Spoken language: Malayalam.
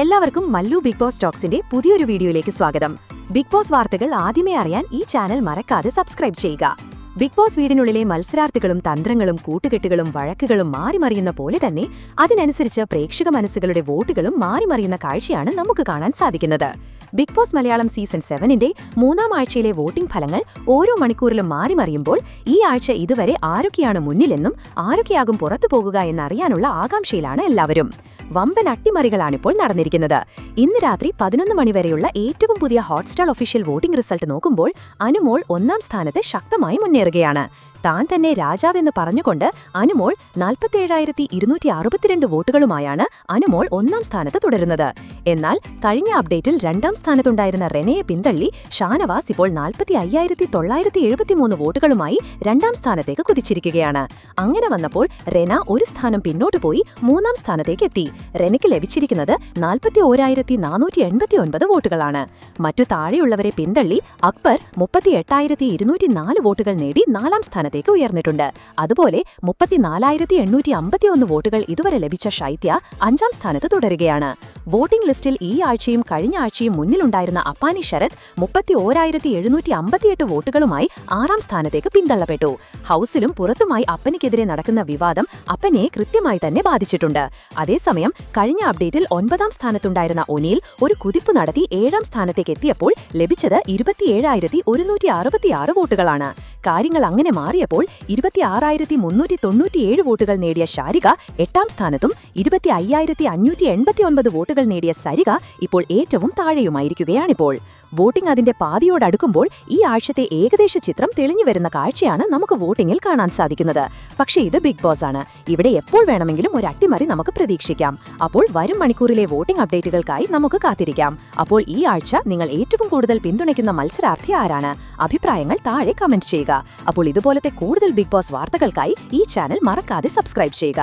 എല്ലാവർക്കും മല്ലു ബിഗ് ബോസ് ടോക്സിന്റെ പുതിയൊരു വീഡിയോയിലേക്ക് സ്വാഗതം. ബിഗ് ബോസ് വാർത്തകൾ ആദ്യമേ അറിയാൻ ഈ ചാനൽ മറക്കാതെ സബ്സ്ക്രൈബ് ചെയ്യുക. ബിഗ് ബോസ് വീടിനുള്ളിലെ മത്സരാർത്ഥികളും തന്ത്രങ്ങളും കൂട്ടുകെട്ടുകളും വഴക്കുകളും മാറിമറിയുന്ന പോലെ തന്നെ അതിനനുസരിച്ച് പ്രേക്ഷക മനസ്സുകളുടെ വോട്ടുകളും മാറിമറിയുന്ന കാഴ്ചയാണ് നമുക്ക് കാണാൻ സാധിക്കുന്നത്. ബിഗ് ബോസ് മലയാളം സീസൺ 7ന്റെ 3ാം ആഴ്ചയിലെ വോട്ടിംഗ് ഫലങ്ങൾ ഓരോ മണിക്കൂറിലും മാറിമറിയുമ്പോൾ ഈ ആഴ്ച ഇതുവരെ ആരൊക്കെയാണ് മുന്നിലെന്നും ആരൊക്കെയാകും പുറത്തുപോകുക എന്നറിയാനുള്ള ആകാംക്ഷയിലാണ് എല്ലാവരും. വമ്പൻ അട്ടിമറികളാണിപ്പോൾ നടന്നിരിക്കുന്നത്. ഇന്ന് രാത്രി 11 മണിവരെയുള്ള ഏറ്റവും പുതിയ ഹോട്ട്സ്റ്റാർ ഒഫീഷ്യൽ വോട്ടിംഗ് റിസൾട്ട് നോക്കുമ്പോൾ അനുമോൾ 1ാം സ്ഥാനത്ത് ശക്തമായി മുന്നേറുകയാണ്. താൻ തന്നെ രാജാവെന്ന് പറഞ്ഞുകൊണ്ട് അനുമോൾ 47,262 വോട്ടുകളുമായാണ് അനുമോൾ 1ാം സ്ഥാനത്ത് തുടരുന്നത്. എന്നാൽ കഴിഞ്ഞ അപ്ഡേറ്റിൽ 2ാം സ്ഥാനത്തുണ്ടായിരുന്ന റെനയെ പിന്തള്ളി ഷാനവാസ് ഇപ്പോൾ 45,973 വോട്ടുകളുമായി 2ാം സ്ഥാനത്തേക്ക് കുതിച്ചിരിക്കുകയാണ്. അങ്ങനെ വന്നപ്പോൾ റെന ഒരു സ്ഥാനം പിന്നോട്ട് പോയി 3ാം സ്ഥാനത്തേക്ക് എത്തി. റെനയ്ക്ക് ലഭിച്ചിരിക്കുന്നത് 41,489 വോട്ടുകളാണ്. മറ്റു താഴെയുള്ളവരെ പിന്തള്ളി അക്ബർ 38,204 വോട്ടുകൾ നേടി 4ാം സ്ഥാനത്തേക്ക് ഉയർന്നിട്ടുണ്ട്. അതുപോലെ 34,851 വോട്ടുകൾ ഇതുവരെ ലഭിച്ച ശൈത്യ 5ാം സ്ഥാനത്ത് തുടരുകയാണ്. വോട്ടിംഗ് ലിസ്റ്റിൽ ഈ ആഴ്ചയും കഴിഞ്ഞ ആഴ്ചയും മുന്നിലുണ്ടായിരുന്ന അപ്പാനി ശരത് 31,758 വോട്ടുകളുമായി 6ാം സ്ഥാനത്തേക്ക് പിന്തള്ളപ്പെട്ടു. ഹൌസിലും പുറത്തുമായി അപ്പനിക്കെതിരെ നടക്കുന്ന വിവാദം അപ്പനെ കൃത്യമായി തന്നെ ബാധിച്ചിട്ടുണ്ട്. അതേസമയം കഴിഞ്ഞ അപ്ഡേറ്റിൽ 9ാം സ്ഥാനത്തുണ്ടായിരുന്ന ഒനിൽ ഒരു കുതിപ്പ് നടത്തി 7ാം സ്ഥാനത്തേക്ക് എത്തിയപ്പോൾ ലഭിച്ചത് 27,166 വോട്ടുകളാണ്. കാര്യങ്ങൾ അങ്ങനെ മാറിയപ്പോൾ 26,397 വോട്ടുകൾ നേടിയ ശാരിക 8ാം സ്ഥാനത്തും 25,589 വോട്ടുകൾ നേടിയ സരിക ഇപ്പോൾ ഏറ്റവും താഴെയുമായിരിക്കുകയാണിപ്പോൾ. വോട്ടിംഗ് അതിന്റെ പാതിയോടടുക്കുമ്പോൾ ഈ ആഴ്ചത്തെ ഏകദേശ ചിത്രം തെളിഞ്ഞുവരുന്ന കാഴ്ചയാണ് നമുക്ക് വോട്ടിംഗിൽ കാണാൻ സാധിക്കുന്നത്. പക്ഷേ ഇത് ബിഗ് ബോസ് ആണ്. ഇവിടെ എപ്പോൾ വേണമെങ്കിലും ഒരു അട്ടിമറി നമുക്ക് പ്രതീക്ഷിക്കാം. അപ്പോൾ വരും മണിക്കൂറിലെ വോട്ടിംഗ് അപ്ഡേറ്റുകൾക്കായി നമുക്ക് കാത്തിരിക്കാം. അപ്പോൾ ഈ ആഴ്ച നിങ്ങൾ ഏറ്റവും കൂടുതൽ പിന്തുണയ്ക്കുന്ന മത്സരാർത്ഥി ആരാണ്? അഭിപ്രായങ്ങൾ താഴെ കമന്റ് ചെയ്യുക. അപ്പോൾ ഇതുപോലത്തെ കൂടുതൽ ബിഗ് ബോസ് വാർത്തകൾക്കായി ഈ ചാനൽ മറക്കാതെ സബ്സ്ക്രൈബ് ചെയ്യുക.